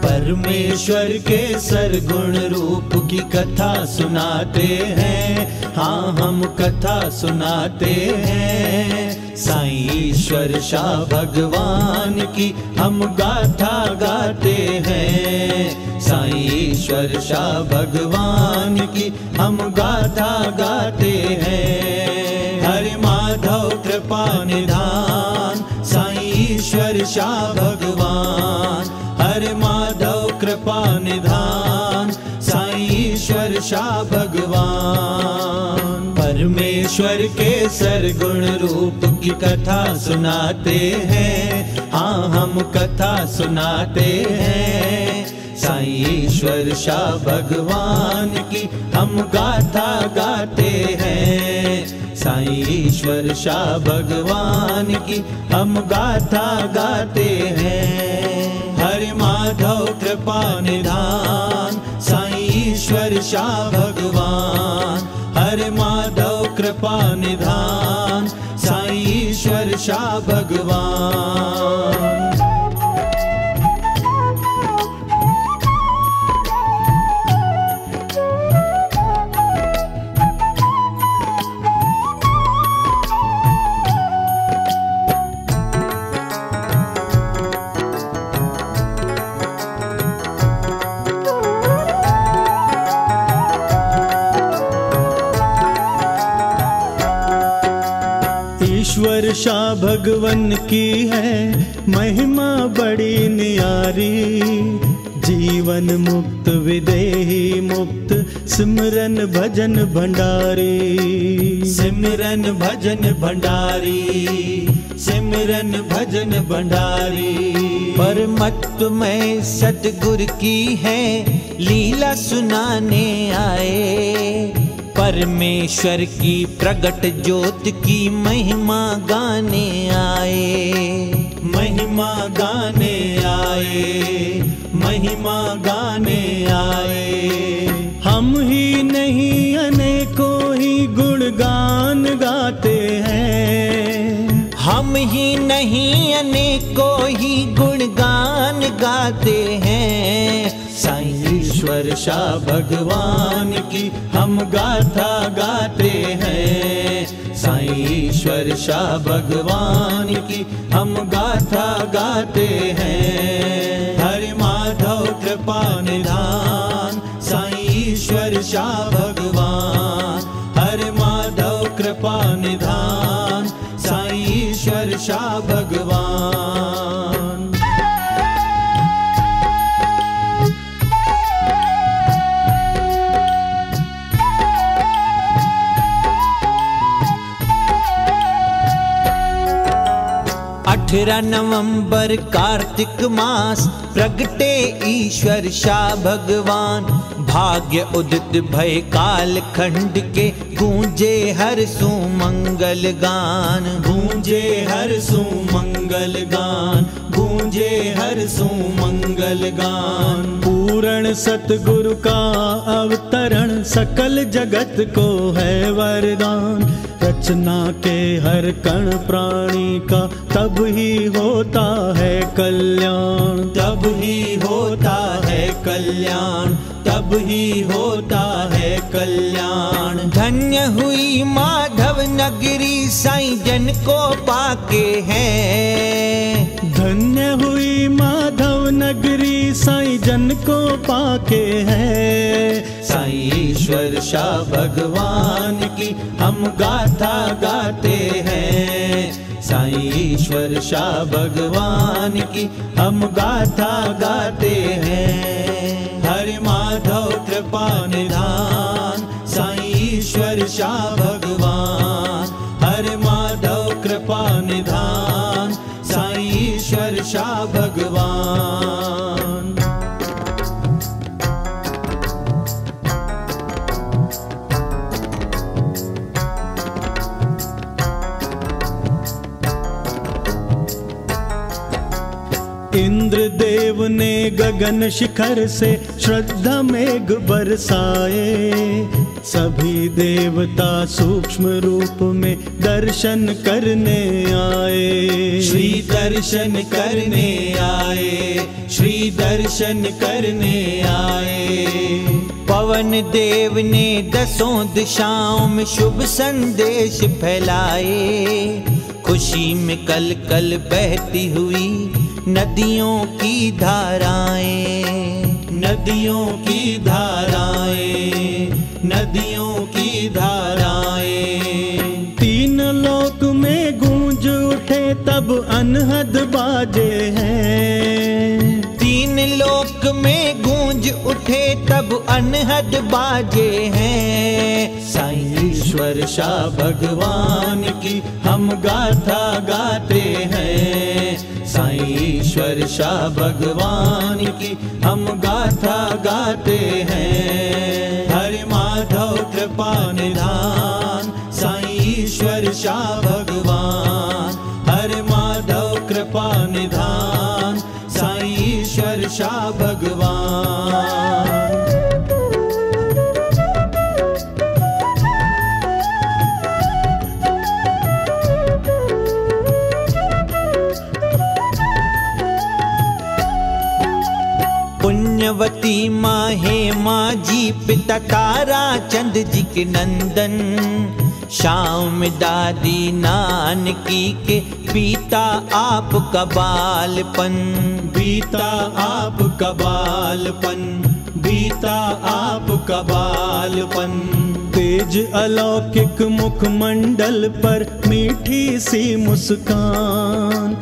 परमेश्वर के सरगुण रूप की कथा सुनाते हैं, हाँ हम कथा सुनाते हैं। साईं ईश्वर शाह भगवान की हम गाथा गाते हैं। साईं ईश्वर शाह भगवान की हम गाथा गाते हैं। हरे माधव कृपा निधान साईं ईश्वर शाह भगवान। हरे माधव कृपा निधान साईं ईश्वर शाह भगवान। परमेश्वर के सरगुण रूप की कथा सुनाते हैं, हाँ हम कथा सुनाते हैं। साईं ईश्वर शाह भगवान की हम गाथा गाते हैं। साईं ईश्वर शाह भगवान की हम गाथा गाते हैं। हरे माधव कृपा निधान साईं ईश्वर शाह भगवान। हरे माधव कृपा निधान साईं ईश्वर शाह भगवान। ईश्वर शाह भगवन की है महिमा बड़ी नियारी। जीवन मुक्त विदेही मुक्त सिमरन भजन भंडारी। सिमरन भजन भंडारी, सिमरन भजन भंडारी। परमात्मय सतगुरु की है लीला सुनाने आए। परमेश्वर की प्रगट ज्योत की महिमा गाने आए। महिमा गाने आए, महिमा गाने आए। हम ही नहीं अनेकों ही गुणगान गाते हैं। हम ही नहीं अनेकों ही गुणगान गाते हैं। साईं ईश्वर शाह भगवान की हम गाथा गाते हैं। साईं ईश्वर शाह भगवान की हम गाथा गाते हैं। हरे माधव कृपा निधान साईं ईश्वर शाह भगवान। हरे माधव कृपा निधान साईं ईश्वर शाह भगवान। अठारह नवंबर कार्तिक मास प्रगटे ईश्वर शाह भगवान। भाग्य उदित भय काल खंड के गूंजे हर सुमंगल गान। गूंजे हर सुमंगल गान, गूंजे हर सुमंगल गान। पूर्ण सतगुरु का अवतरण सकल जगत को है वरदान। रचना के हर कण प्राणी का तब ही होता है कल्याण। तब ही होता है कल्याण, तब ही होता है कल्याण। धन्य हुई माधव नगरी साईं जन को पाके है। धन्य हुई माधव नगरी साईं जन को पाके है। साईं ईश्वर शाह भगवान की हम गाथा गाते हैं। साईं ईश्वर शाह भगवान की हम गाथा गाते हैं। हरे माधव कृपा निधान साईं ईश्वर शाह भगवान। हरे माधव कृपा निधान साईं ईश्वर शाह भगवान। देव ने गगन शिखर से श्रद्धा मेघ बरसाए। सभी देवता सूक्ष्म रूप में दर्शन करने आए। श्री दर्शन करने आए, श्री दर्शन करने आए। पवन देव ने दसों दिशाओं में शुभ संदेश फैलाए। खुशी में कल कल बहती हुई नदियों की धाराएं, नदियों की धाराएं, नदियों की धाराएं। तीन लोक में गूंज उठे तब अनहद बाजे हैं। तीन लोक में गूंज उठे तब अनहद बाजे हैं। साईं ईश्वर शाह भगवान की हम गाथा गाते हैं। साईं ईश्वर शाह भगवान की हम गाथा गाते हैं। हरे माधव कृपा निधान साईं ईश्वर शाह भगवान। हरे माधव कृपा निधान साईं ईश्वर शाह भगवान। पुण्यवती माँ हेमा जी पिता तारा चंद जी के नंदन। शाम दादी नानकी के बीता आपका बालपन। बीता आपका बालपन, बीता आपका बालपन। तेज अलौकिक मुखमंडल पर मीठी सी मुस्कान।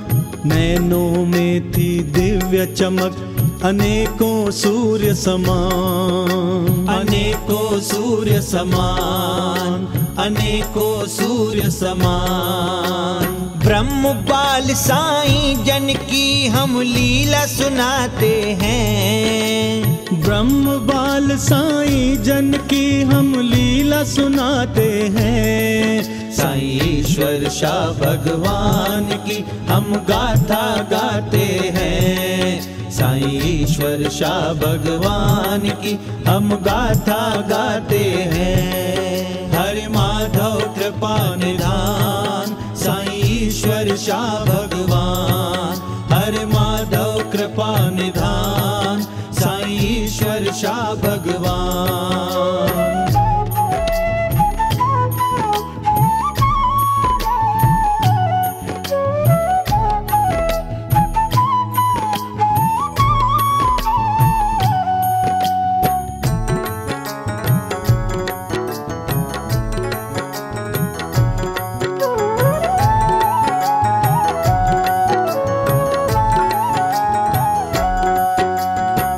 नैनों में थी दिव्य चमक अनेकों सूर्य समान। अनेकों सूर्य समान, अनेकों सूर्य समान। ब्रह्म बाल साईं जन की हम लीला सुनाते हैं। ब्रह्म बाल साईं जन की हम लीला सुनाते हैं। साईं ईश्वर शाह भगवान की हम गाथा गाते हैं। साईं ईश्वर शाह भगवान की हम गाथा गाते हैं। हरे माधव कृपा निधान साईं ईश्वर शाह भगवान। हरे माधव कृपा निधान साईं ईश्वर शाह भगवान।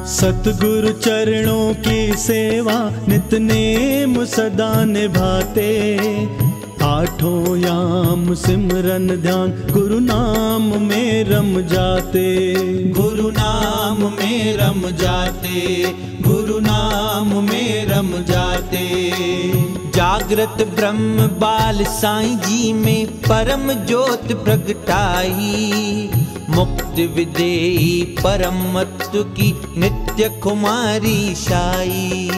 सतगुरु चरणों की सेवा नितनेम सदा निभाते। आठों याम सिमरन ध्यान गुरु नाम में रम जाते। गुरु नाम में रम जाते, गुरु नाम में रम जाते। जागृत ब्रह्म बाल साईं जी में परम ज्योत प्रगटाई। मुक्त विदेही परम मत्व की नित्य कुमारी शाई।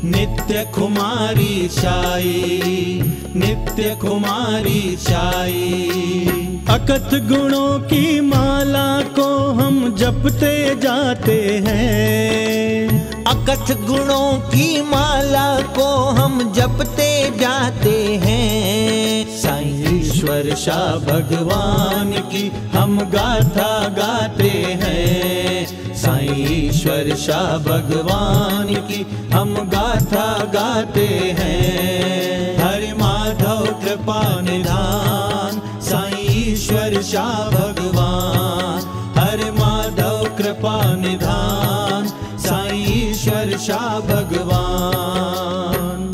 नित्य कुमारी शाई, नित्य कुमारी शाई। अकथ गुणों की माला को हम जपते जाते हैं। अकथ गुणों की माला को हम जपते जाते हैं। साईं ईश्वर शाह भगवान की हम गाथा गाते हैं। साईं ईश्वर शाह भगवान की हम गाथा गाते हैं। हरे माधव कृपा निधान साईं ईश्वर शाह भगवान। हरे माधव कृपा निधान साईं ईश्वर शाह भगवान।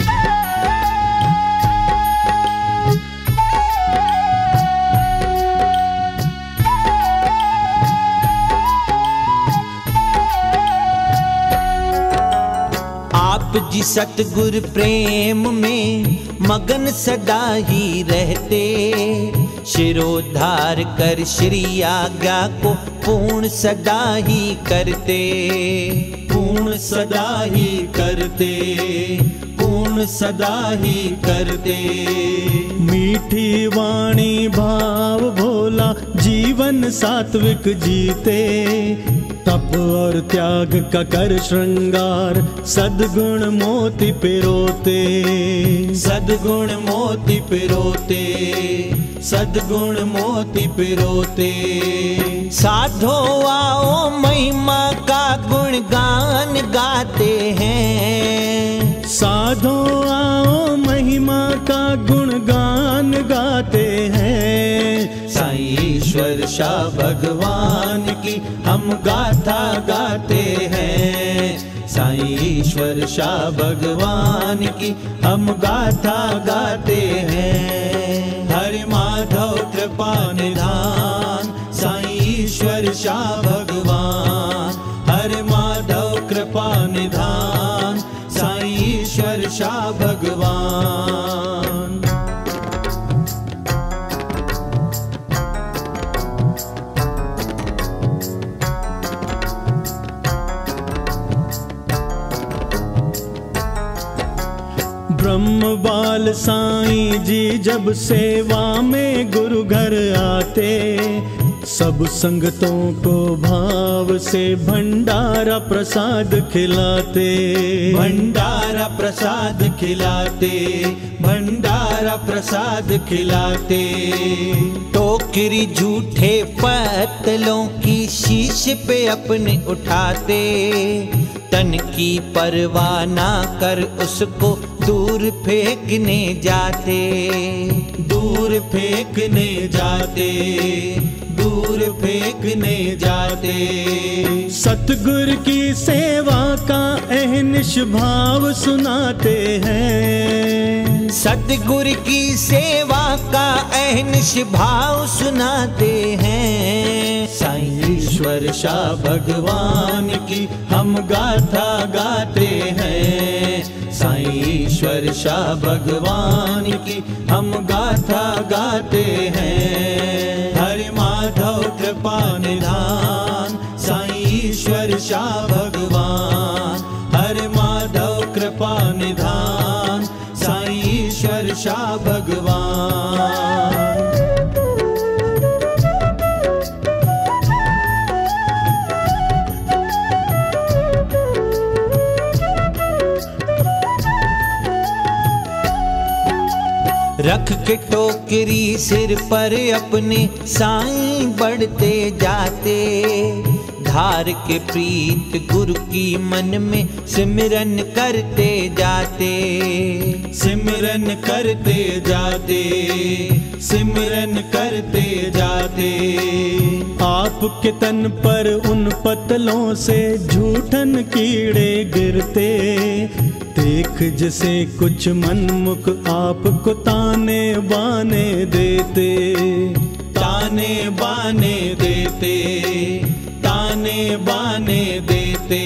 आप जी सतगुर प्रेम में मगन सदा ही रहते। शिरोधार कर श्री आज्ञा को पूर्ण सदा ही करते, पूर्ण सदा ही करते, पूर्ण सदा ही करते। मीठी वाणी भाव भोला, जीवन सात्विक जीते। तप और त्याग का कर श्रृंगार, सद्गुण मोती पिरोते, सद्गुण मोती पिरोते, सद्गुण मोती पिरोते। साधो आओ महिमा का गुणगान गाते हैं, साधो आओ महिमा का गुणगान गाते हैं। साईं ईश्वर शाह भगवान की हम गाथा गाते हैं, साईं ईश्वर शाह भगवान की हम गाथा गाते हैं। हरि माधव कृपा निधान, साईं ईश्वर शाह भगवान। हरि माधव कृपा निधान, साईं ईश्वर शाह भगवान। ब्रह्म बाल साईं जी जब सेवा में गुरु घर आते, सब संगतों को भाव से भंडारा प्रसाद खिलाते, भंडारा प्रसाद खिलाते, भंडारा प्रसाद खिलाते। टोकरी झूठे पत्तलों की शीश पे अपने उठाते, तन की परवाह ना कर उसको दूर फेंकने जाते, दूर फेंकने जाते, दूर फेंकने जाते। सतगुर की सेवा का अहनिश भाव सुनाते हैं, सतगुर की सेवा का अहनिश भाव सुनाते हैं। साईं ईश्वर शाह भगवान की हम गाथा गाते हैं, साईं ईश्वर शाह भगवान की हम गाथा गाते हैं। हरि माधव कृपा निधान, साईं ईश्वर शाह भगवान। हरि माधव कृपा निधान, साईं ईश्वर शाह भगवान। रख के टोकरी सिर पर अपने साईं बढ़ते जाते, धार के प्रीत गुरु की मन में सिमरन करते जाते, सिमरन करते जाते, सिमरन करते जाते। आपके तन पर उन पतलों से झूठन कीड़े गिरते, देख जिसे कुछ मनमुख आपको ताने बाने देते, ताने बाने देते, ताने बाने देते।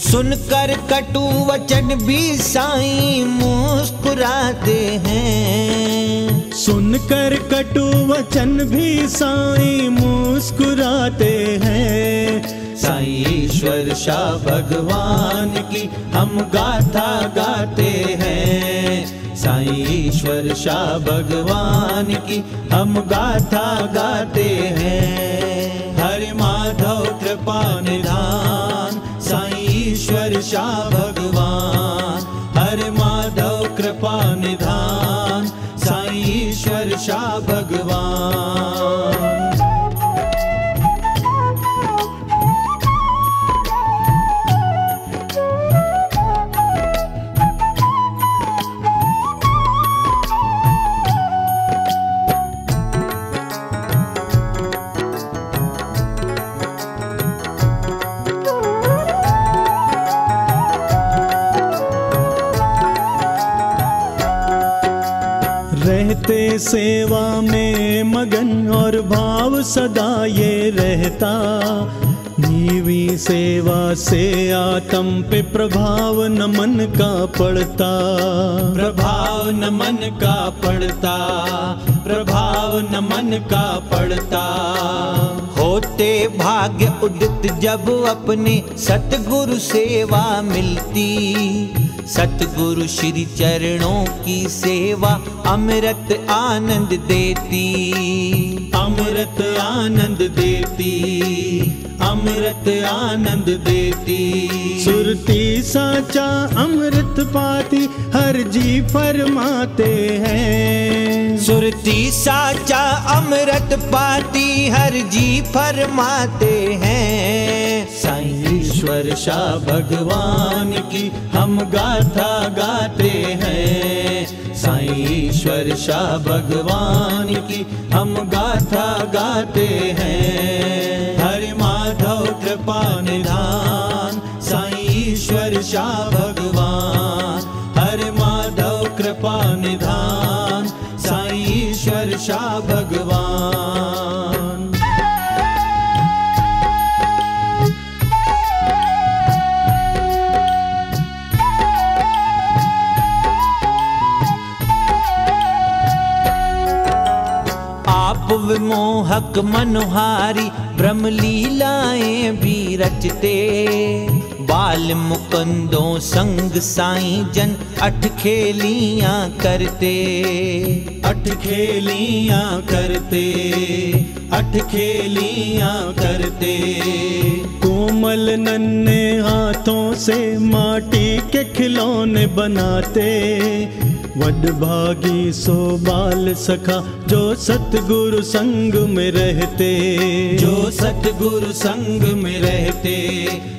सुनकर कटु वचन भी साईं मुस्कुराते हैं, सुनकर कटु वचन भी साईं मुस्कुराते हैं। साईं ईश्वर शाह भगवान की हम गाथा गाते हैं, साईं ईश्वर शाह भगवान की हम गाथा गाते हैं। हरि माधव कृपा निधान, साईं ईश्वर शाह भगवान। हरि माधव कृपा निधान, साईं ईश्वर शाह भगवान। रहते सेवा में मगन और भाव सदा ये रहता, नीवी सेवा से आत्म पे प्रभाव न मन का पड़ता, प्रभाव न मन का पड़ता, प्रभाव न मन का पड़ता। हो होते भाग्य उदित जब अपने सतगुरु सेवा मिलती। सतगुरु श्री चरणों की सेवा अमृत आनंद देती। अमृत आनंद देती, अमृत आनंद देती। सुरती साचा अमृत पाती हर जी फरमाते हैं। सुरती साचा अमृत पाती हर जी फरमाते हैं। साईं ईश्वर शाह भगवान की हम गाथा गाते हैं। साईं ईश्वर शाह भगवान की हम गाथा गाते हैं। हरि माधव कृपा निधान साईं ईश्वर शाह भगवान। हरि माधव कृपा निधान साईं ईश्वर शाह भगवान। विमोहक मनोहारी ब्रह्म लीलाएं भी रचते। बाल मुकुंदों संग साईं जन अठ खेलियां करते। अठ खेलियां करते, अठ खेलियां करते। कोमल नन्हे हाथों से माटी के खिलौने बनाते। वडभागी सो बाल सखा जो सतगुरु संग में रहते। जो सतगुरु संग में रहते,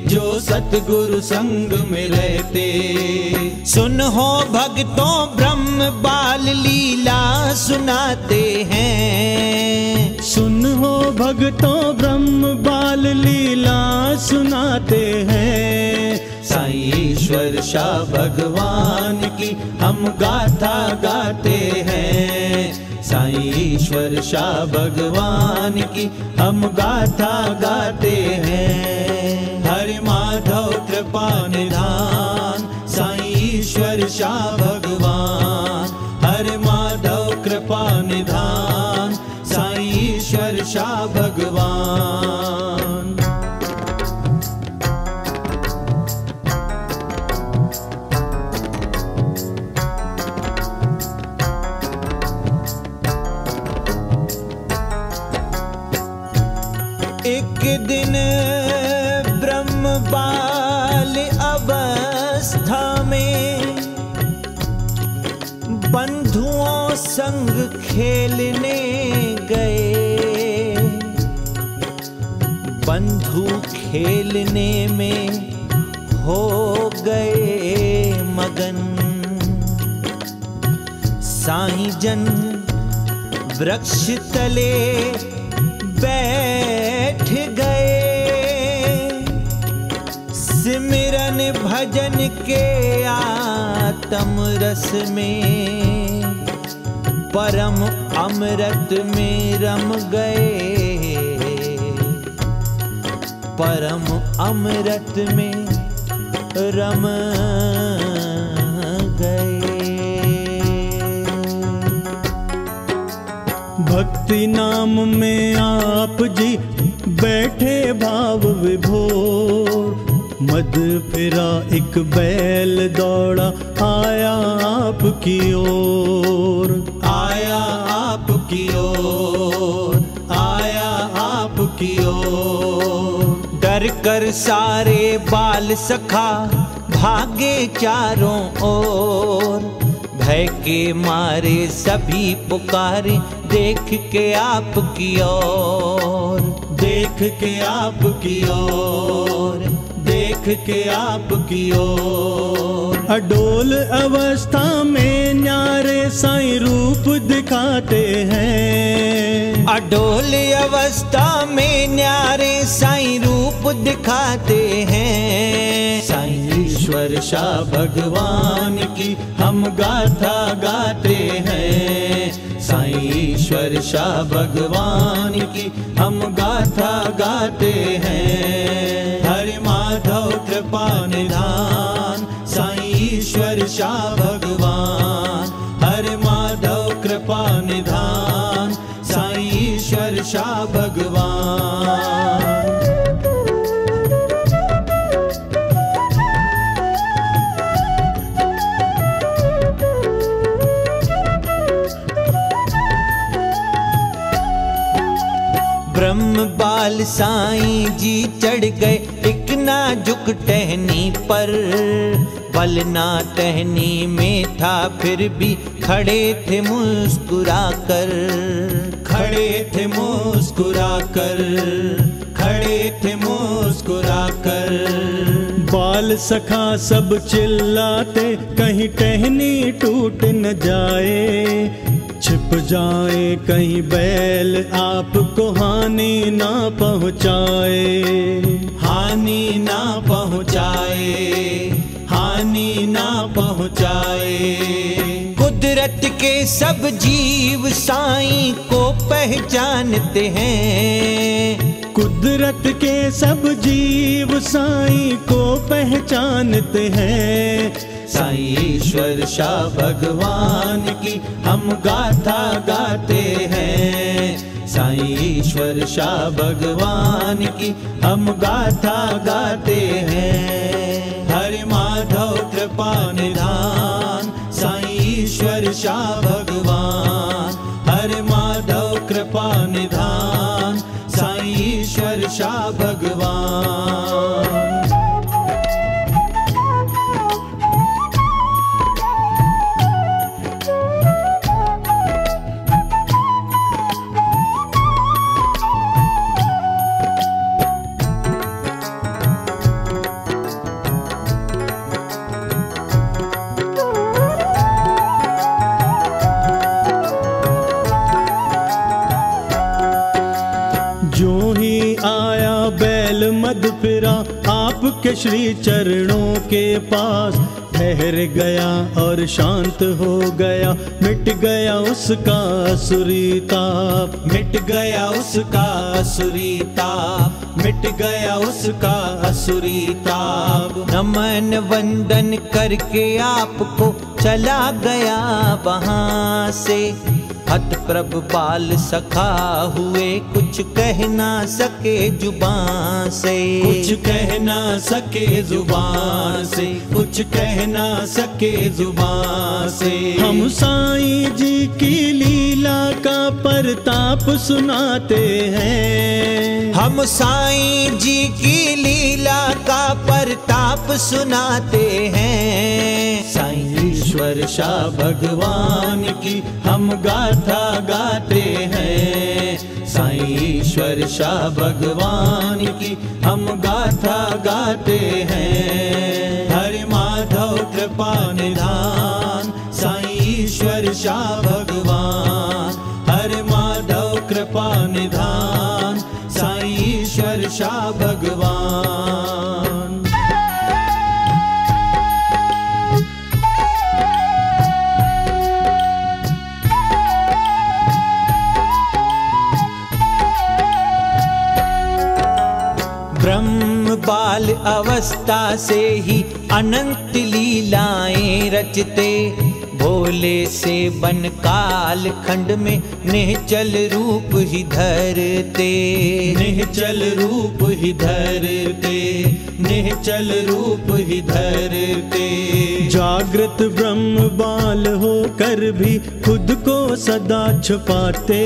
जो सतगुरु संग में रहते। सुन हो भक्तों ब्रह्म बाल लीला सुनाते हैं। सुन हो भक्तों ब्रह्म बाल लीला सुनाते हैं। साईं ईश्वर शाह भगवान की हम गाथा गाते हैं। साईं ईश्वर शाह भगवान की हम गाथा गाते हैं। हरि माधव कृपा निधान साईं ईश्वर शाह भगवान। हरि माधव कृपा निधान साईं ईश्वर शाह भगवान। एक दिन ब्रह्म बाल अवस्था में बंधुओं संग खेलने गए। बंधु खेलने में हो गए मगन। साईं जन वृक्ष तले बैठ गए। सिमरन भजन के आत्म रस में परम अमृत में रम गए। परम अमृत में रम गए। भक्ति नाम में आप जी बैठे भाव विभोर। मद फिरा एक बैल दौड़ा आया आपकी ओर। आया आपकी ओर, आया आपकी ओर। डर कर सारे बाल सखा भागे चारों ओर। भय के मारे सभी पुकारे देख के आपकी ओर। देख के आपकी ओर, देख के आपकी ओर। अडोल अवस्था में न्यारे साईं रूप दिखाते हैं। अडोल अवस्था में न्यारे साईं रूप दिखाते हैं। साईं ईश्वर शाह भगवान की हम गाथा गाते हैं। साईं ईश्वर शाह भगवान की हम गाथा गाते हैं। हरि माधव कृपा निधान साईं ईश्वर शाह भगवान। हरि माधव कृपा निधान साईं ईश्वर शाह भगवान। ब्रह्म बाल साईं जी चढ़ गए एक नाजुक टहनी पर। बल ना टहनी में था फिर भी खड़े थे मुस्कुरा कर, खड़े थे मुस्कुरा कर, खड़े थे मुस्कुरा कर। बाल सखा सब चिल्लाते कहीं टहनी टूट न जाए, छिप जाए कहीं बैल आपको हानि ना पहुँचाए, हानि ना पहुँचाए, हानि ना पहुँचाए। कुदरत के सब जीव साईं को पहचानते हैं, कुदरत के सब जीव साईं को पहचानते हैं। साईं ईश्वर शाह भगवान की हम गाथा गाते हैं, साईं ईश्वर शाह भगवान की हम गाथा गाते हैं। हरे माधव कृपा निधान साईं ईश्वर शाह भगवान, हरे माधव कृपा निधान साईं ईश्वर शाह भगवान। मद फिरा आपके श्री चरणों के पास, ठहर गया और शांत हो गया, मिट गया उसका असुरी ताप, मिट गया उसका असुरी ताप, मिट गया उसका असुरी ताप। नमन वंदन करके आपको चला गया वहाँ से, हत प्रभ बाल सखा हुए कुछ कह ना सके जुबान से, कुछ कह ना सके जुबान से, कुछ कह ना सके जुबान से। हम साईं जी की लीला का परताप सुनाते हैं, हम साईं जी की लीला का परताप सुनाते हैं। साईं ईश्वर शाह भगवान की हम गाथा गाते हैं, साईं ईश्वर शाह भगवान की हम गाथा गाते हैं। हरे माधव कृपा निधान साईं ईश्वर शाह भगवान, हरे माधव कृपा निधान साईं ईश्वर शाह भगवान। ब्रह्म बाल अवस्था से ही अनंत लीलाएं रचते, भोले से बन काल खंड में निश्चल रूप ही धरते, निश्चल रूप ही धरते, निश्चल रूप ही धरते। जागृत ब्रह्म बाल होकर भी खुद को सदा छुपाते,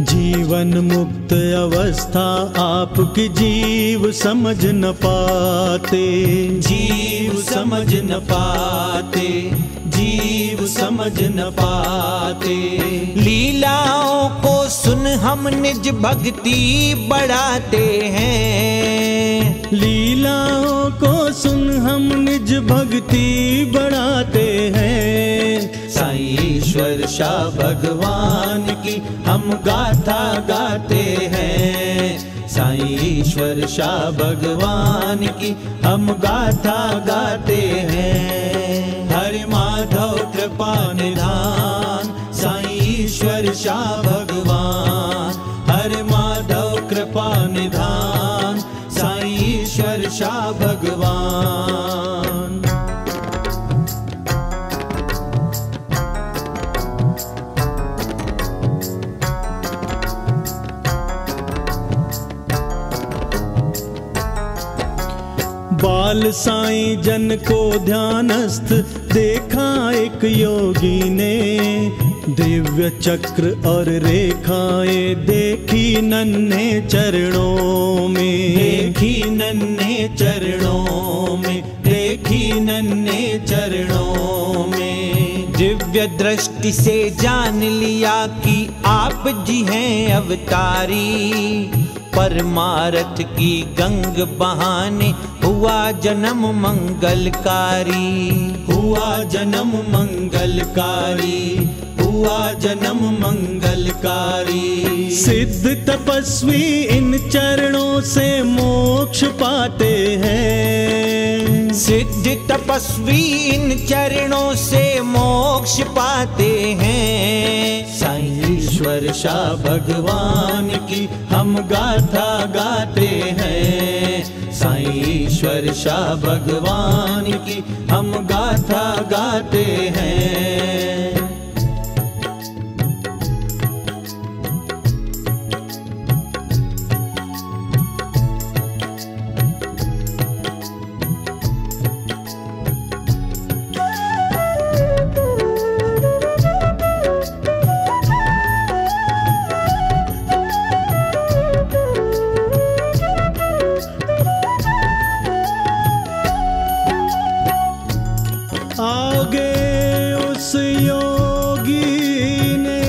जीवन मुक्त अवस्था आपकी जीव समझ न पाते, जीव समझ न पाते, जीव समझ न पाते। लीलाओं को सुन हम निज भक्ति बढ़ाते हैं, लीलाओं को सुन हम निज भक्ति बढ़ाते हैं। साईं ईश्वर शाह भगवान की हम गाथा गाते हैं, साईं ईश्वर शाह भगवान की हम गाथा गाते हैं। हरे माधव कृपा निधान साईं ईश्वर शाह भगवान, हरे माधव कृपा निधान साईं ईश्वर शाह भगवान। बाल साईं जन को ध्यानस्थ देखा एक योगी ने, दिव्य चक्र और रेखाएं देखी नन्हे चरणों में, देखी नन्हे चरणों में, देखी नन्हे चरणों में। दिव्य दृष्टि से जान लिया कि आप जी हैं अवतारी, परमार्थ की गंग बहाने हुआ जन्म मंगलकारी, हुआ जन्म मंगलकारी, हुआ जन्म मंगलकारी। सिद्ध तपस्वी इन चरणों से मोक्ष पाते हैं, सिद्ध तपस्वी इन चरणों से मोक्ष पाते हैं। साईं ईश्वर शाह भगवान की हम गाथा गाते हैं, साईं ईश्वर शाह भगवान की हम गाथा गाते हैं। आगे उस योगी ने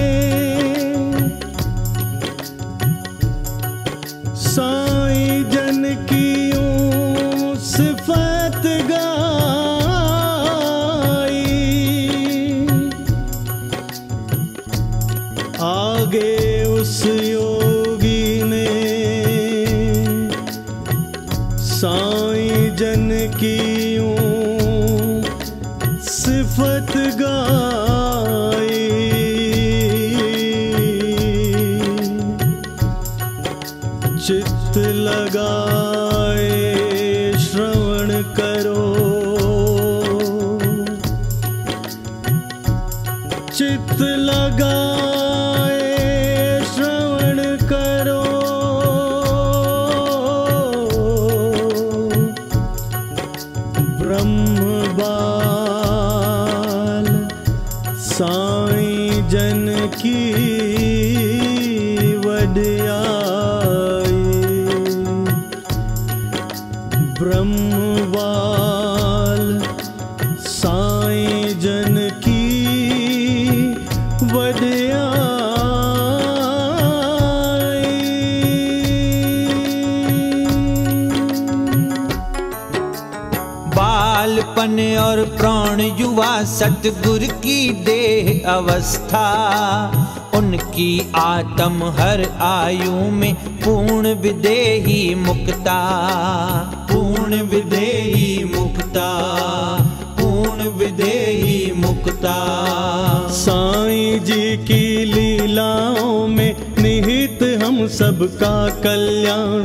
साईं जन की यूं सिफत गाई, आगे उस योगी ने साईं जन की सिफत गाई। चित्त लगाए श्रवण करो, चित्त लगाए श्रवण करो। ब्रह्मबाल साईं जन की वड्याई, ब्रह्मबाल साईं जन की वड्याई। बालपन और प्राण युवा सतगुरु की देह अवस्था, उनकी आत्म हर आयु में पूर्ण विदेही मुक्ता, पूर्ण विदेही मुक्ता, पूर्ण विदेही मुक्ता। साईं जी की लीलाओं में निहित हम सबका कल्याण,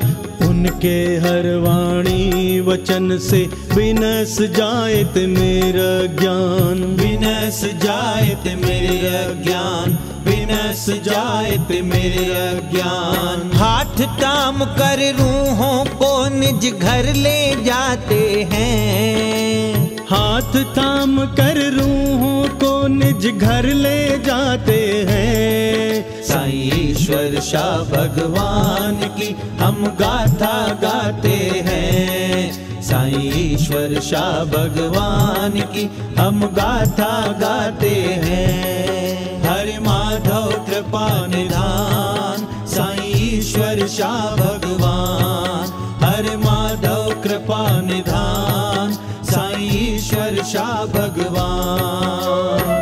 उनके हर वाणी वचन से विनस जायत मेरा ज्ञान, विनस जायत मेरा ज्ञान, विनस जायत मेरा ज्ञान। हाथ थाम कर रूहों को निज घर ले जाते हैं, हाथ थाम कर रूहों को निज घर ले जाते हैं। साईं ईश्वर शाह भगवान की हम गाथा गाते हैं, साईं ईश्वर शाह भगवान की हम गाथा गाते हैं। हरि माधव कृपा निधान साईं ईश्वर शाह भगवान, हरि माधव कृपा निधान साईं ईश्वर शाह भगवान।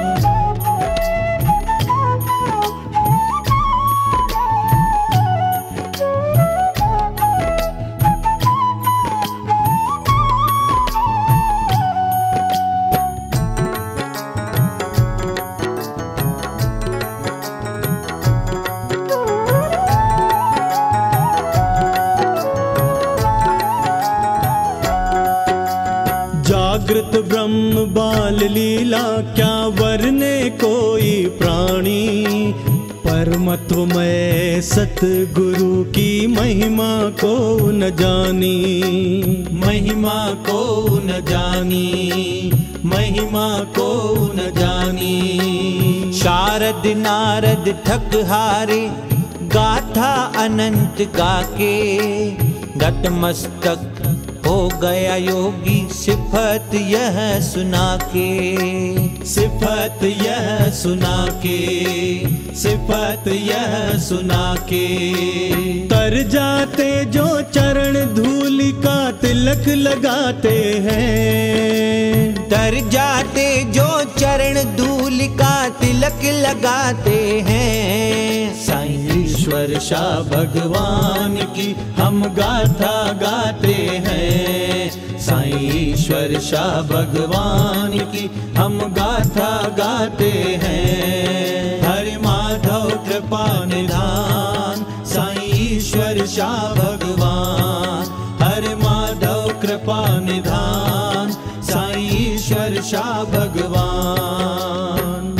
जागृत ब्रह्म बाल लीला क्या वर्णे कोई प्राणी, परमत्वमय सतगुरु की महिमा को न जानी, महिमा को न जानी, महिमा को न जानी। शारद नारद थक हारे गाथा अनंत गाके, नतमस्तक हो गया योगी सिफत यह सुना के, सिफत यह सुना के, सिफत यह सुना के। तर जाते जो चरण धूलि का तिलक लगाते हैं, तर जाते जो चरण धूलि का तिलक लगाते हैं। साईं ईश्वर शाह भगवान की हम गाथा गाते हैं, साईं ईश्वर शाह भगवान की हम गाथा गाते हैं। हरि माधव कृपा निधान साईं ईश्वर शाह भगवान, हरि माधव कृपा निधान साईं ईश्वर शाह भगवान।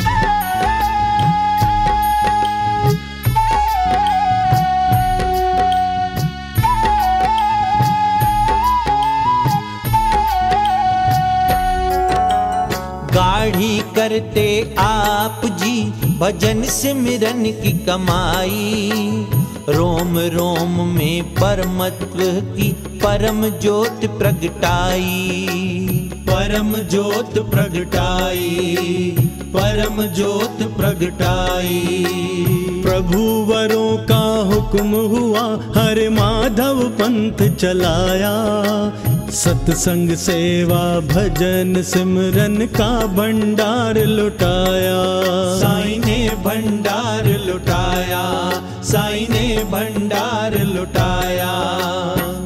गाढ़ी करते आप जी भजन सिमरन की कमाई, रोम रोम में परमत्व की परम ज्योत प्रगटाई, परम ज्योत प्रगटाई, परम ज्योत प्रगटाई। प्रभुवरों का हुक्म हुआ हरे माधव पंथ चलाया, सत्संग सेवा भजन सिमरन का भंडार लुटाया। साईं ने भंडार लुटाया, साईं ने भंडार लुटाया।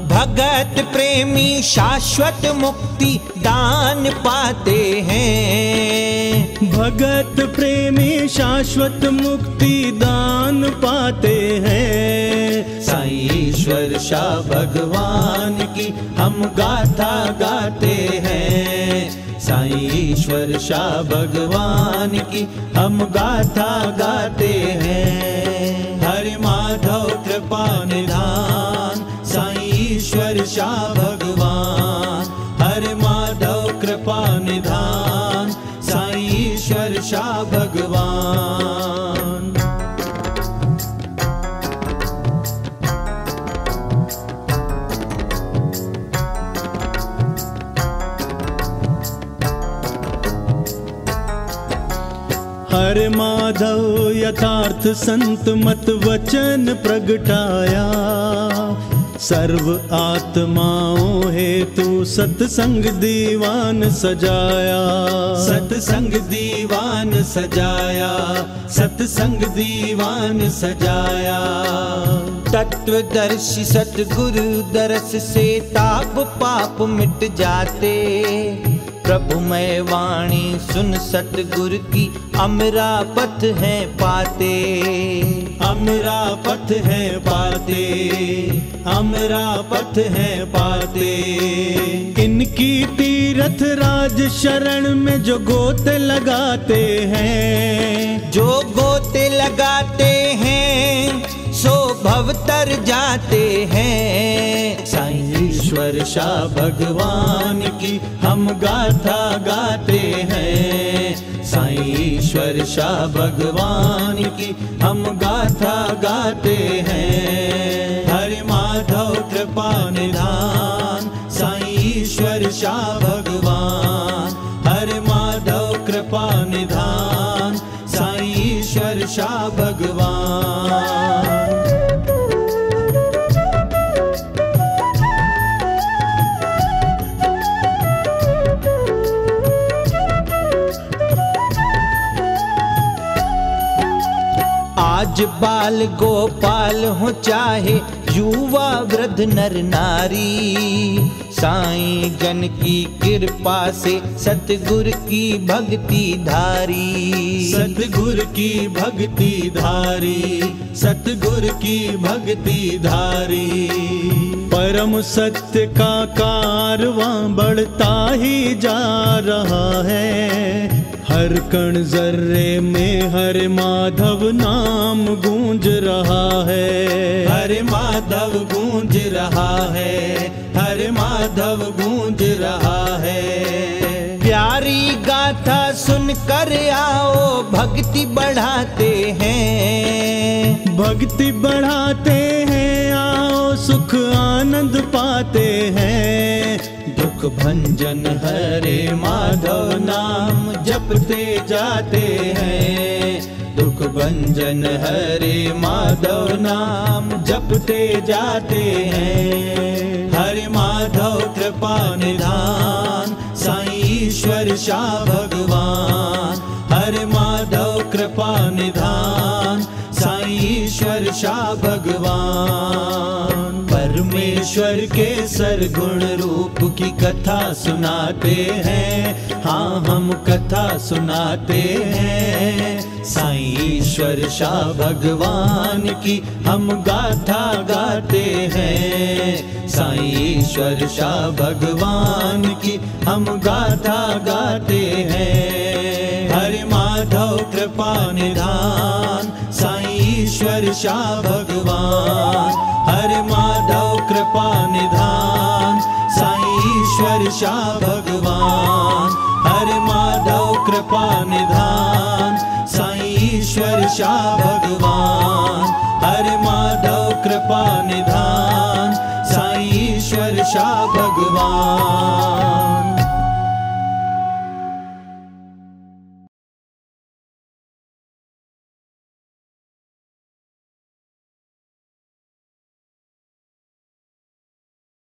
भगत प्रेमी शाश्वत मुक्ति दान पाते हैं, भगत प्रेमी शाश्वत मुक्ति दान पाते हैं। साईं ईश्वर शाह भगवान की हम गाथा गाते हैं, साईं ईश्वर शाह भगवान की हम गाथा गाते हैं। हरि माधव कृपा निधान साईं ईश्वर शाह भगवान, हरि माधव कृपा निधान साईं ईश्वर शाह भगवान। हरे माधव यथार्थ संत मत वचन प्रगटाया, सर्व आत्माओं हेतु सत्संग दीवान सजाया, सत्संग दीवान सजाया, सत्संग दीवान सजाया। तत्वदर्शी सतगुरु दरस से ताप पाप मिट जाते, प्रभुमय वाणी सुन सतगुरु की अमरापथ है पाते, अमरापथ है पाते, अमरापथ है पाते। इनकी तीर्थ राज शरण में जो गोते लगाते हैं, जो गोते लगाते हैं सो भव तर जाते हैं। साईं ईश्वर शाह भगवान की हम गाथा गाते हैं, साईं ईश्वर शाह भगवान की हम गाथा गाते हैं। हरि माधव कृपा निधान साईं ईश्वर शाह भगवान, हरि माधव कृपा निधान साईं ईश्वर शाह भगवान। आज बाल गोपाल हो चाहे युवा वृद्ध नर नारी, साईं जन की कृपा से सतगुरु की भक्ति धारी, सतगुरु की भक्ति धारी, सतगुरु की भक्ति धारी। परम सत्य का कारवां बढ़ता ही जा रहा है, हर कण जर्रे में हरे माधव नाम गूंज रहा है। हरे माधव गूंज रहा है, हरे माधव गूंज रहा है। प्यारी गाथा सुनकर आओ भक्ति बढ़ाते हैं। भक्ति बढ़ाते हैं, आओ सुख आनंद पाते हैं। दुख भंजन हरे माधव नाम जपते जाते हैं। दुख भंजन हरे माधव नाम जपते जाते हैं। हरे माधव कृपा निधान साईं ईश्वर शाह भगवान। हरे माधव कृपा निधान साईं ईश्वर शाह भगवान। परमेश्वर के सरगुण रूप की कथा सुनाते हैं। हाँ हम कथा सुनाते हैं। साईं ईश्वर शाह भगवान की हम गाथा गाते हैं। साईं ईश्वर शाह भगवान की हम गाथा गाते हैं। हरे माधव कृपा निधान साईं ईश्वर शाह भगवान। हरे माधव कृपा निधान साईं ईश्वर शाह भगवान। हरे माधव कृपा निधान साईं ईश्वर शाह भगवान। हरे माधव कृपा निधान साईं ईश्वर शाह भगवान।